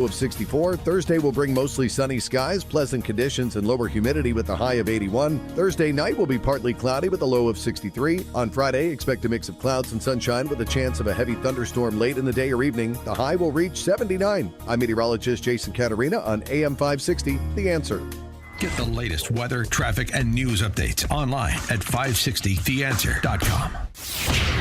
Of 64. Thursday will bring mostly sunny skies, pleasant conditions, and lower humidity with a high of 81. Thursday night will be partly cloudy with a low of 63. On Friday, expect a mix of clouds and sunshine with a chance of a heavy thunderstorm late in the day or evening. The high will reach 79. I'm meteorologist Jason Caterina on AM 560, The Answer. Get the latest weather, traffic, and news updates online at 560theanswer.com.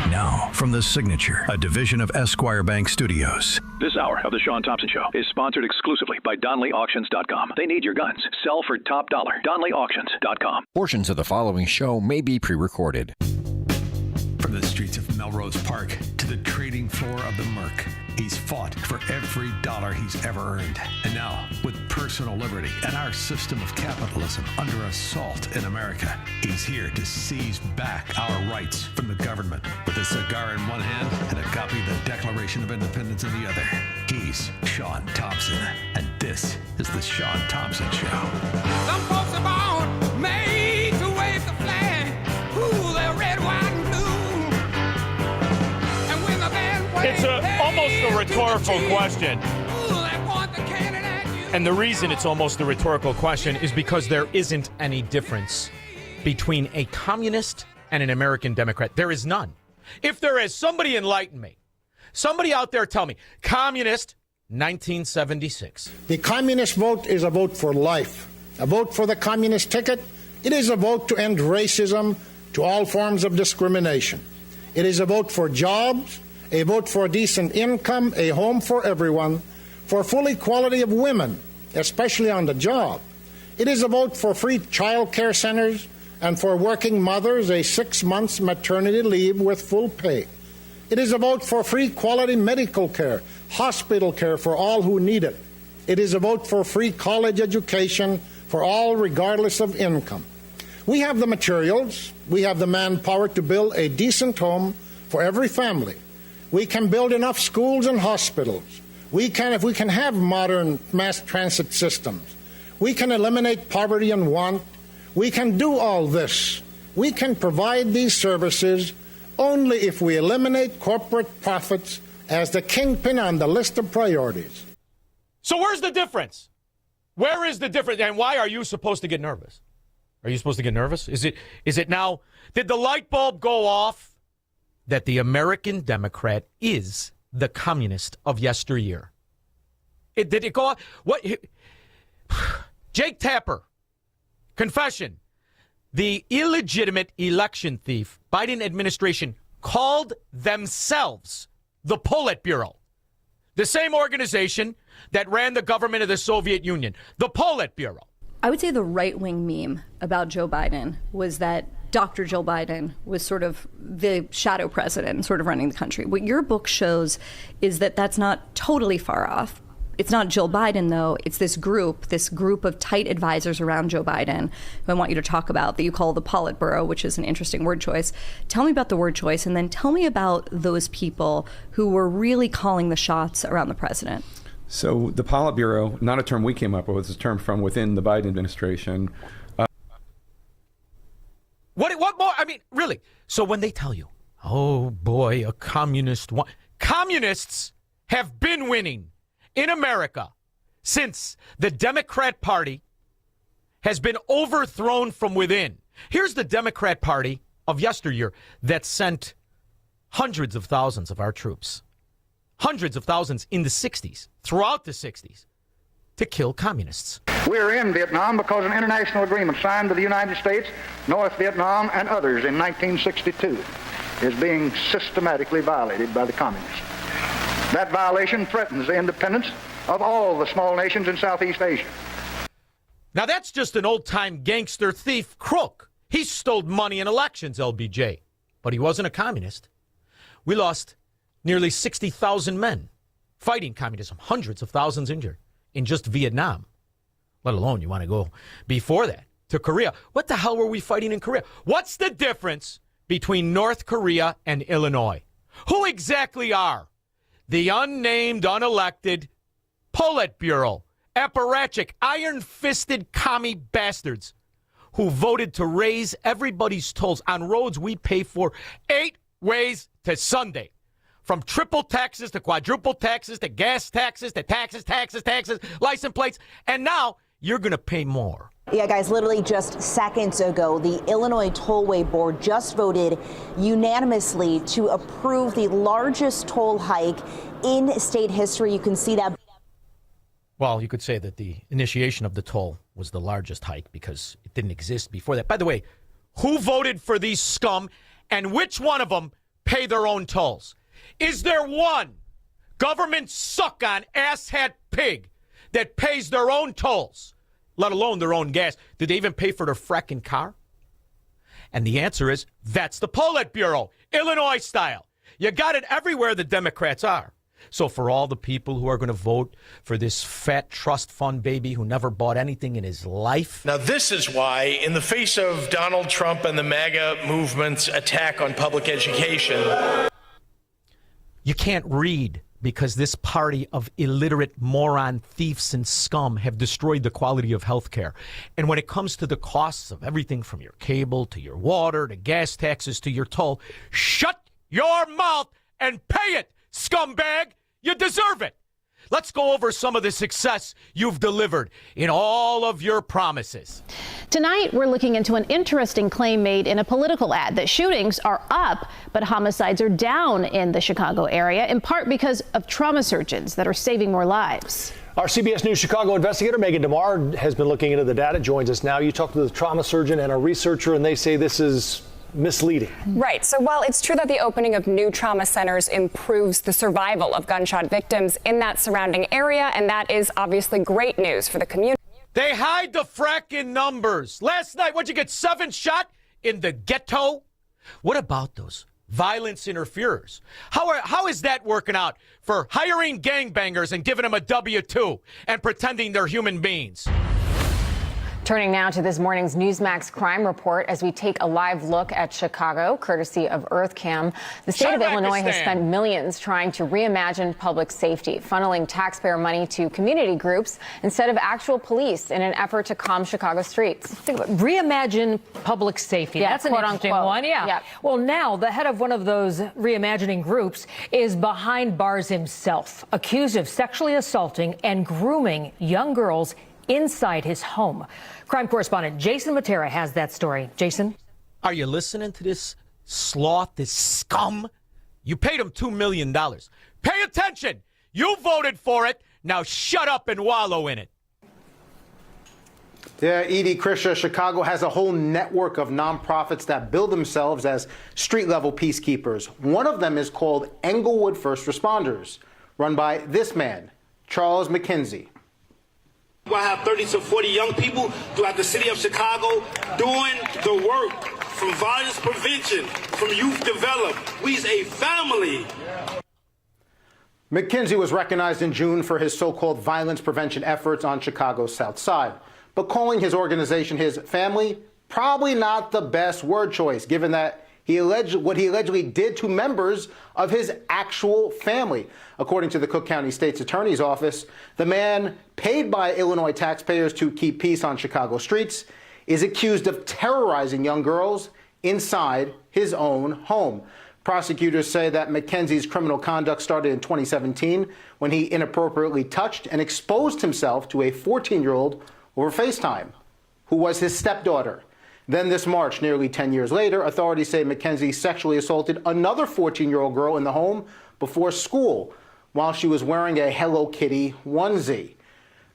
Now, from The Signature, a division of Esquire Bank Studios. This hour of The Shaun Thompson Show is sponsored exclusively by DonleyAuctions.com. They need your guns. Sell for top dollar. DonleyAuctions.com. Portions of the following show may be pre-recorded. From the streets of Melrose Park to the trading floor of the Merc, he's fought for every dollar he's ever earned. And now, with personal liberty and our system of capitalism under assault in America, he's here to seize back our rights from the government. With a cigar in one hand and a copy of the Declaration of Independence in the other, he's Shaun Thompson. And this is the Shaun Thompson Show. Some folks are born made to wave the flag. Ooh, they're red, white, and blue. And when the band plays, it's almost a rhetorical question. And the reason it's almost a rhetorical question is because there isn't any difference between a communist and an American Democrat. There is none. If there is, somebody enlighten me. Somebody out there tell me. Communist, 1976. The communist vote is a vote for life. A vote for the communist ticket. It is a vote to end racism, to all forms of discrimination. It is a vote for jobs, a vote for a decent income, a home for everyone, for full equality of women, especially on the job. It is a vote for free child care centers and for working mothers a 6 months maternity leave with full pay. It is a vote for free quality medical care, hospital care for all who need it. It is a vote for free college education for all regardless of income. We have the materials, we have the manpower to build a decent home for every family. We can build enough schools and hospitals. If we can have modern mass transit systems, we can eliminate poverty and want. We can do all this. We can provide these services only if we eliminate corporate profits as the kingpin on the list of priorities. So where's the difference? Where is the difference? And why are you supposed to get nervous? Are you supposed to get nervous? Is it now? Did the light bulb go off that the American Democrat is the communist of yesteryear? Did it go off? What? Jake Tapper, confession. The illegitimate election thief Biden administration called themselves the Politburo, the same organization that ran the government of the Soviet Union, the Politburo. I would say the right-wing meme about Joe Biden was that Dr. Joe Biden was sort of the shadow president, sort of running the country. What your book shows is that that's not totally far off. It's not Jill Biden, though. It's this group of tight advisors around Joe Biden who I want you to talk about that you call the Politburo, which is an interesting word choice. Tell me about the word choice, and then tell me about those people who were really calling the shots around the president. So the Politburo, not a term we came up with, it's a term from within the Biden administration. What more? I mean, really. So when they tell you, oh boy, a communist won. Communists have been winning in America since the Democrat Party has been overthrown from within. Here's the Democrat Party of yesteryear that sent hundreds of thousands of our troops, hundreds of thousands in the 60s, throughout the 60s, to kill communists. We're in Vietnam because an international agreement signed with the United States, North Vietnam, and others in 1962 is being systematically violated by the communists. That violation threatens the independence of all the small nations in Southeast Asia. Now that's just an old-time gangster thief crook. He stole money in elections, LBJ. But he wasn't a communist. We lost nearly 60,000 men fighting communism, hundreds of thousands injured in just Vietnam, let alone you want to go before that to Korea. What the hell were we fighting in Korea? What's the difference between North Korea and Illinois? Who exactly are the unnamed, unelected Politburo, apparatchik, iron-fisted commie bastards who voted to raise everybody's tolls on roads we pay for 8 ways to Sunday? from triple taxes to quadruple taxes to gas taxes to taxes, license plates, and now you're going to pay more. Yeah, guys, literally just seconds ago, the Illinois Tollway Board just voted unanimously to approve the largest toll hike in state history. You can see that. Well, you could say that the initiation of the toll was the largest hike because it didn't exist before that. By the way, who voted for these scum and which one of them pay their own tolls? Is there one government suck-on asshat pig that pays their own tolls, let alone their own gas? Did they even pay for their fracking car? And the answer is, that's the Polit Bureau, Illinois style. You got it everywhere the Democrats are. So for all the people who are going to vote for this fat trust fund baby who never bought anything in his life. Now, this is why, in the face of Donald Trump and the MAGA movement's attack on public education, you can't read because this party of illiterate moron thieves and scum have destroyed the quality of health care. And when it comes to the costs of everything from your cable to your water to gas taxes to your toll, shut your mouth and pay it, scumbag. You deserve it. Let's go over some of the success you've delivered in all of your promises. Tonight, we're looking into an interesting claim made in a political ad that shootings are up, but homicides are down in the Chicago area, in part because of trauma surgeons that are saving more lives. Our CBS News Chicago investigator, Megan DeMar, has been looking into the data, joins us now. You talked to the trauma surgeon and a researcher, and they say this is misleading. Right. So while it's true that the opening of new trauma centers improves the survival of gunshot victims in that surrounding area, and that is obviously great news for the community. They hide the fracking numbers. Last night, what'd you get, 7 shot in the ghetto? What about those violence interferers? How is that working out for hiring gangbangers and giving them a W-2 and pretending they're human beings? Turning now to this morning's Newsmax crime report as we take a live look at Chicago, courtesy of EarthCam. The state of Illinois has spent millions trying to reimagine public safety, funneling taxpayer money to community groups instead of actual police in an effort to calm Chicago streets. Think about reimagine public safety. Yeah, that's an interesting one. Yeah. Yep. Well, now the head of one of those reimagining groups is behind bars himself, accused of sexually assaulting and grooming young girls inside his home. Crime correspondent Jason Matera has that story. Jason? Are you listening to this sloth, this scum? You paid him $2 million. Pay attention. You voted for it. Now shut up and wallow in it. Yeah, Edie, Krisha, Chicago has a whole network of nonprofits that bill themselves as street-level peacekeepers. One of them is called Englewood First Responders, run by this man, Charles McKenzie. I have 30 to 40 young people throughout the city of Chicago doing the work from violence prevention, from youth development. We's a family. McKenzie was recognized in June for his so-called violence prevention efforts on Chicago's South Side. But calling his organization his family, probably not the best word choice, given that what he allegedly did to members of his actual family. According to the Cook County State's Attorney's Office, the man, paid by Illinois taxpayers to keep peace on Chicago streets, is accused of terrorizing young girls inside his own home. Prosecutors say that McKenzie's criminal conduct started in 2017 when he inappropriately touched and exposed himself to a 14-year-old over FaceTime, who was his stepdaughter. Then this March, nearly 10 years later, authorities say McKenzie sexually assaulted another 14-year-old girl in the home before school while she was wearing a Hello Kitty onesie.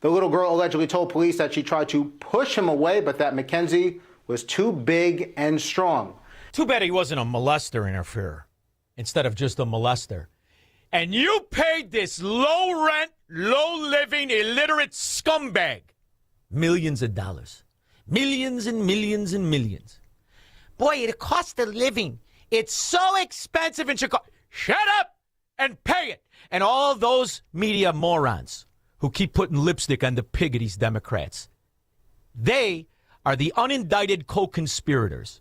The little girl allegedly told police that she tried to push him away, but that McKenzie was too big and strong. Too bad he wasn't a molester interferer instead of just a molester. And you paid this low-rent, low-living, illiterate scumbag millions of dollars. Millions and millions and millions. Boy, the cost of living, it's so expensive in Chicago. Shut up and pay it. And all those media morons who keep putting lipstick on the pig of these Democrats, they are the unindicted co-conspirators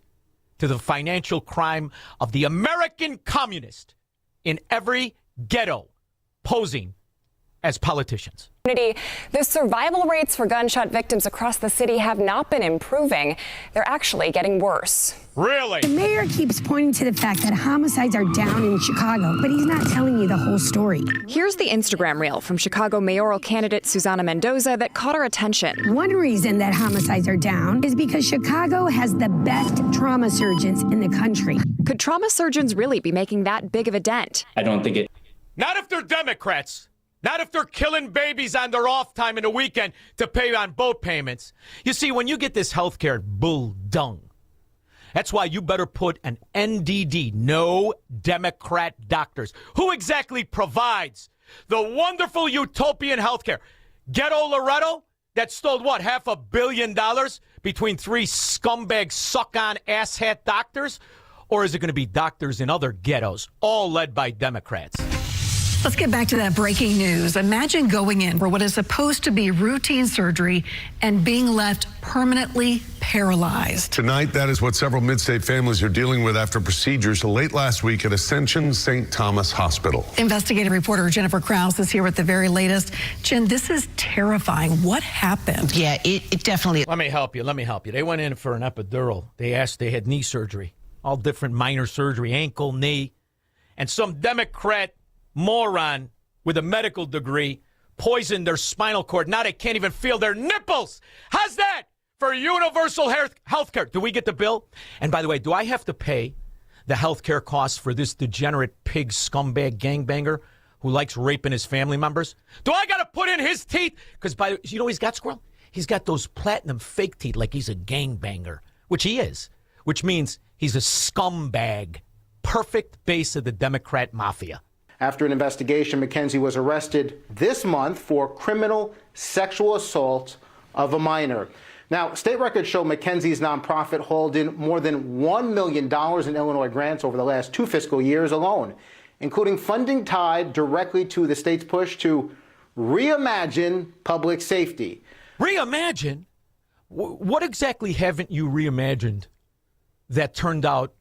to the financial crime of the American communist in every ghetto, posing as politicians. The survival rates for gunshot victims across the city have not been improving. They're actually getting worse. Really? The mayor keeps pointing to the fact that homicides are down in Chicago, but he's not telling you the whole story. Here's the Instagram reel from Chicago mayoral candidate Susana Mendoza that caught our attention. One reason that homicides are down is because Chicago has the best trauma surgeons in the country. Could trauma surgeons really be making that big of a dent? I don't think it. Not if they're Democrats. Not if they're killing babies on their off time in the weekend to pay on boat payments. You see, when you get this healthcare bull dung, that's why you better put an NDD, no Democrat doctors. Who exactly provides the wonderful utopian healthcare? Ghetto Loretto that stole, what, $500 million between three scumbag suck-on asshat doctors? Or is it going to be doctors in other ghettos, all led by Democrats? Let's get back to that breaking news. Imagine going in for what is supposed to be routine surgery and being left permanently paralyzed. Tonight, that is what several mid-state families are dealing with after procedures late last week at Ascension St. Thomas Hospital. Investigative reporter Jennifer Krause is here with the very latest. Jen, this is terrifying. What happened? Yeah, it definitely. Let me help you. They went in for an epidural. They had knee surgery, all different minor surgery, ankle, knee, and some Democrat moron with a medical degree poisoned their spinal cord. Now they can't even feel their nipples. How's that for universal health care? Do we get the bill? And by the way, do I have to pay the health care costs for this degenerate pig scumbag gangbanger who likes raping his family members? Do I got to put in his teeth? Because you know he's got, Squirrel? He's got those platinum fake teeth like he's a gangbanger, which he is, which means he's a scumbag. Perfect base of the Democrat mafia. After an investigation, McKenzie was arrested this month for criminal sexual assault of a minor. Now, state records show McKenzie's nonprofit hauled in more than $1 million in Illinois grants over the last 2 fiscal years alone, including funding tied directly to the state's push to reimagine public safety. Reimagine? What exactly haven't you reimagined that turned out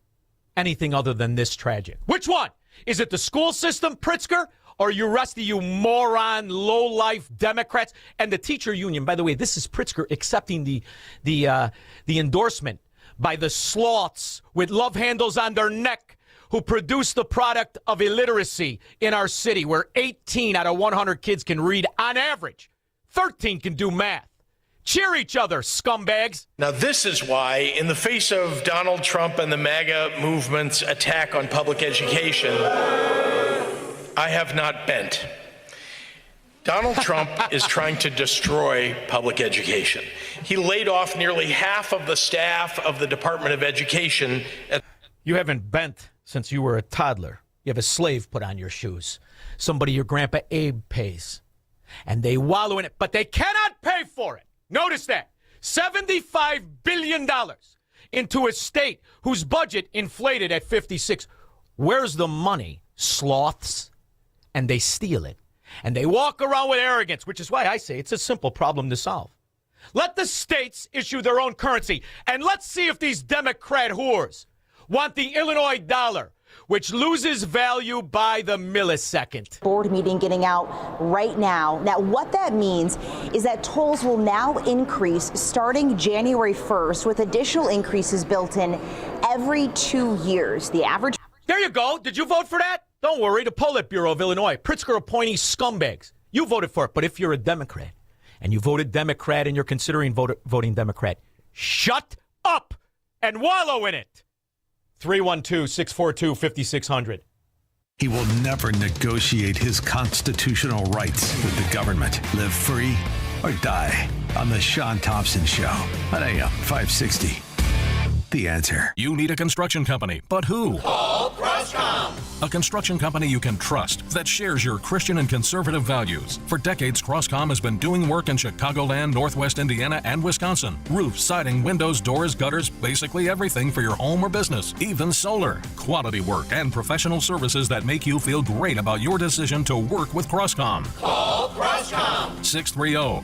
anything other than this tragic? Which one? Is it the school system, Pritzker, or you rest of you moron, low-life Democrats? And the teacher union, by the way, this is Pritzker accepting the endorsement by the sloths with love handles on their neck who produce the product of illiteracy in our city, where 18 out of 100 kids can read on average. 13 can do math. Cheer each other, scumbags. Now, this is why, in the face of Donald Trump and the MAGA movement's attack on public education, I have not bent. Donald Trump is trying to destroy public education. He laid off nearly half of the staff of the Department of Education. You haven't bent since you were a toddler. You have a slave put on your shoes, somebody your grandpa Abe pays, and they wallow in it, but they cannot pay for it. Notice that. $75 billion into a state whose budget inflated at 56. Where's the money, sloths? And they steal it. And they walk around with arrogance, which is why I say it's a simple problem to solve. Let the states issue their own currency, and let's see if these Democrat whores want the Illinois dollar, which loses value by the millisecond. Board meeting getting out right now. Now, what that means is that tolls will now increase starting January 1st, with additional increases built in every 2 years. The average. There you go. Did you vote for that? Don't worry. The Politburo of Illinois, Pritzker appointee scumbags. You voted for it. But if you're a Democrat and you voted Democrat and you're considering voting Democrat, shut up and wallow in it. 312-642-5600. He will never negotiate his constitutional rights with the government. Live free or die on the Shaun Thompson Show on AM 560. The Answer. You need a construction company, but who? Call Croscom. A construction company you can trust that shares your Christian and conservative values. For decades, Croscom has been doing work in Chicagoland, Northwest Indiana, and Wisconsin. Roofs, siding, windows, doors, gutters, basically everything for your home or business, even solar. Quality work and professional services that make you feel great about your decision to work with Croscom. Call Croscom. 630